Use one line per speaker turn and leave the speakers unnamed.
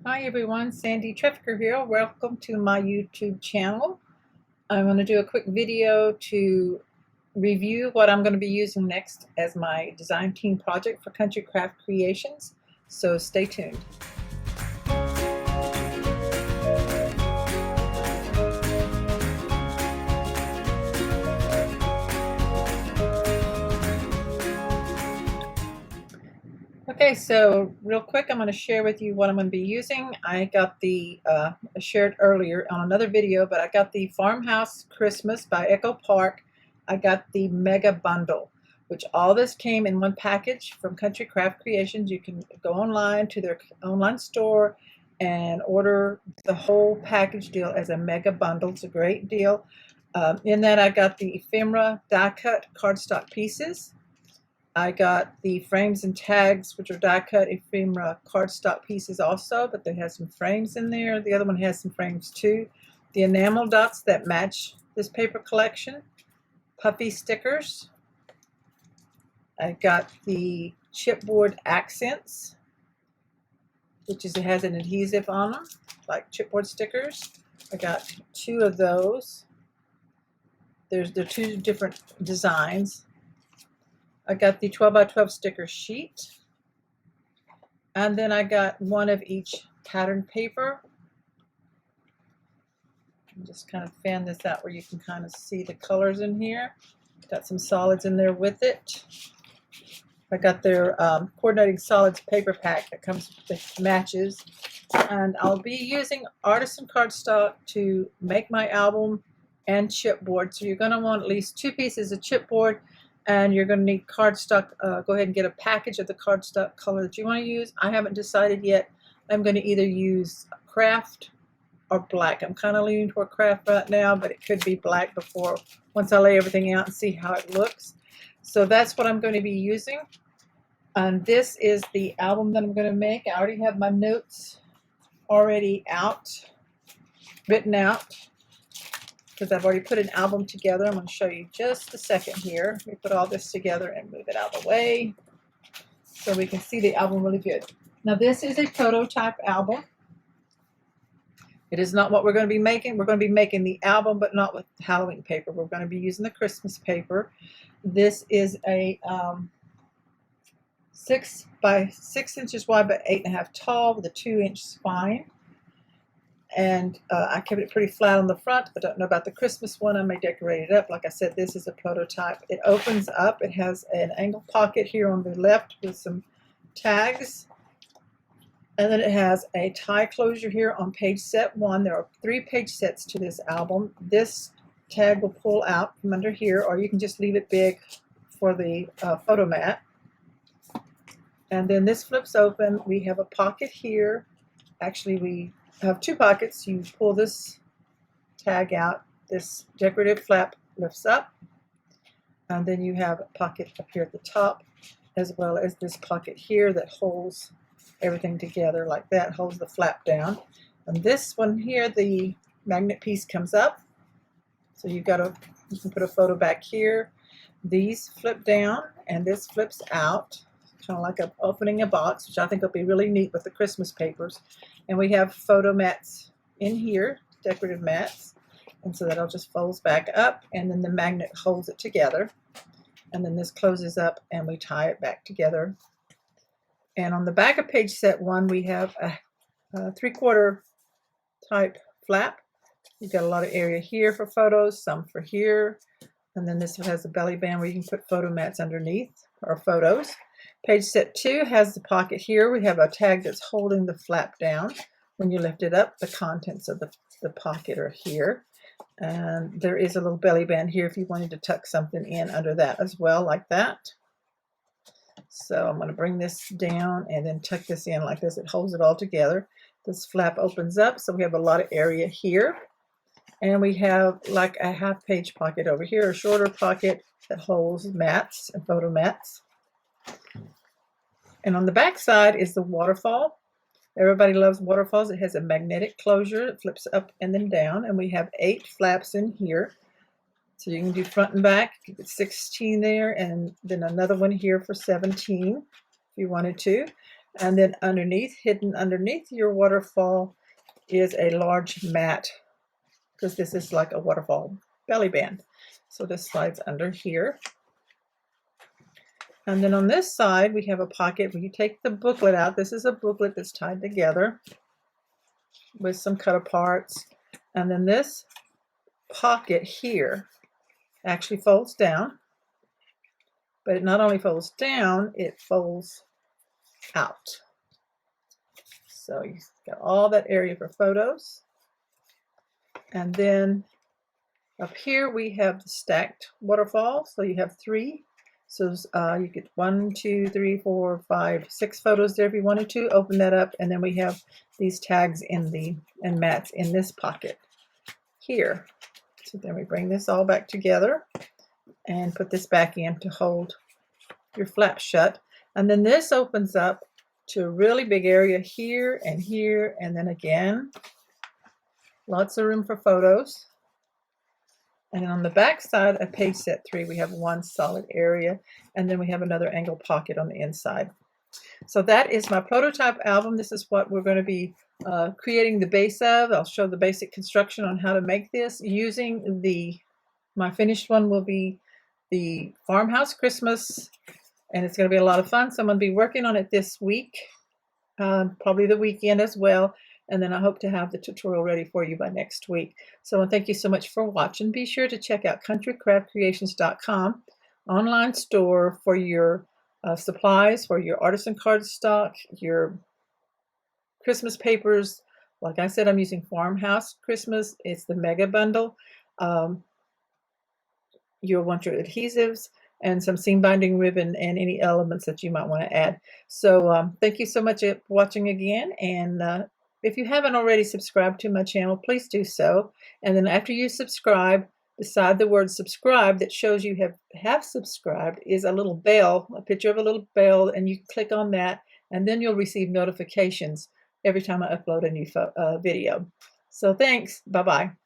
Hi everyone, Sandy Trefficker here. Welcome to my YouTube channel. I'm going to do a quick video to review what I'm going to be using next as my design team project for Country Craft Creations. So stay tuned. Okay, so real quick, I'm going to share with you what I'm going to be using. I got I shared earlier on another video, but I got the Farmhouse Christmas by Echo Park. I got the Mega Bundle, which all this came in one package from Country Craft Creations. You can go online to their online store and order the whole package deal as a Mega Bundle. It's a great deal. In that, I got the ephemera die-cut cardstock pieces. I got the frames and tags, which are die-cut ephemera cardstock pieces also, but they have some frames in there. The other one has some frames too. The enamel dots that match this paper collection. Puffy stickers. I got the chipboard accents, which is, it has an adhesive on them, like chipboard stickers. I got two of those. They're two different designs. I got the 12 by 12 sticker sheet, and then I got one of each pattern paper. Just kind of fan this out where you can kind of see the colors in here. Got some solids in there with it. I got their coordinating solids paper pack that comes with matches, and I'll be using artisan cardstock to make my album and chipboard. So you're going to want at least 2 pieces of chipboard, and you're going to need cardstock. Go ahead and get a package of the cardstock color that you want to use. I haven't decided yet. I'm going to either use craft or black. I'm kind of leaning toward craft right now, but it could be black once I lay everything out and see how it looks. So that's what I'm going to be using. And this is the album that I'm going to make. I already have my notes already written out, because I've already put an album together. I'm going to show you just a second here. Let me put all this together and move it out of the way so we can see the album really good. Now this is a prototype album. It is not what we're going to be making. We're going to be making the album, but not with Halloween paper. We're going to be using the Christmas paper. This is a 6 by 6 inches wide by 8.5 tall with a 2-inch spine. And I kept it pretty flat on the front. I don't know about the Christmas one. I may decorate it up. Like I said, this is a prototype. It opens up. It has an angle pocket here on the left with some tags. And then it has a tie closure here on page set 1. There are 3 page sets to this album. This tag will pull out from under here, or you can just leave it big for the photo mat. And then this flips open. We have a pocket here. Actually, we have 2 pockets. You pull this tag out, this decorative flap lifts up, and then you have a pocket up here at the top, as well as this pocket here that holds everything together like that, holds the flap down. And this one here, the magnet piece comes up, so you can put a photo back here. These flip down, and this flips out, kind of like opening a box, which I think will be really neat with the Christmas papers. And we have photo mats in here, decorative mats, and so that'll just folds back up, and then the magnet holds it together, and then this closes up and we tie it back together. And on the back of page set 1, we have a 3/4 type flap. You've got a lot of area here for photos, some for here, and then this one has a belly band where you can put photo mats underneath or photos. Page set 2 has the pocket here. We have a tag that's holding the flap down. When you lift it up, the contents of the pocket are here. And there is a little belly band here if you wanted to tuck something in under that as well, like that. So I'm going to bring this down and then tuck this in like this. It holds it all together. This flap opens up, so we have a lot of area here. And we have like a half-page pocket over here, a shorter pocket that holds mats and photo mats. And on the back side is the waterfall. Everybody loves waterfalls. It has a magnetic closure. It flips up and then down. And we have 8 flaps in here. So you can do front and back. You get 16 there, and then another one here for 17 if you wanted to. And then underneath, hidden underneath your waterfall, is a large mat, because this is like a waterfall belly band. So this slides under here. And then on this side, we have a pocket where you take the booklet out. This is a booklet that's tied together with some cut aparts. And then this pocket here actually folds down. But it not only folds down, it folds out. So you've got all that area for photos. And then up here we have the stacked waterfall. So you have 3. So you get 1, 2, 3, 4, 5, 6 photos there if you wanted to. Open that up, and then we have these tags and mats in this pocket here. So then we bring this all back together and put this back in to hold your flap shut. And then this opens up to a really big area here, and then again, lots of room for photos. And on the back side of page set 3, we have one solid area, and then we have another angled pocket on the inside. So that is my prototype album. This is what we're going to be creating the base of. I'll show the basic construction on how to make this using my finished one will be the Farmhouse Christmas, and it's going to be a lot of fun. So I'm going to be working on it this week, probably the weekend as well. And then I hope to have the tutorial ready for you by next week. So thank you so much for watching. Be sure to check out countrycraftcreations.com, online store for your supplies, for your artisan cardstock, your Christmas papers. Like I said, I'm using Farmhouse Christmas. It's the mega bundle. You'll want your adhesives and some seam binding ribbon and any elements that you might want to add. So thank you so much for watching again. And if you haven't already subscribed to my channel, please do so. And then after you subscribe, beside the word subscribe that shows you have subscribed is a little bell, a picture of a little bell, and you click on that, and then you'll receive notifications every time I upload a new video. So thanks. Bye-bye.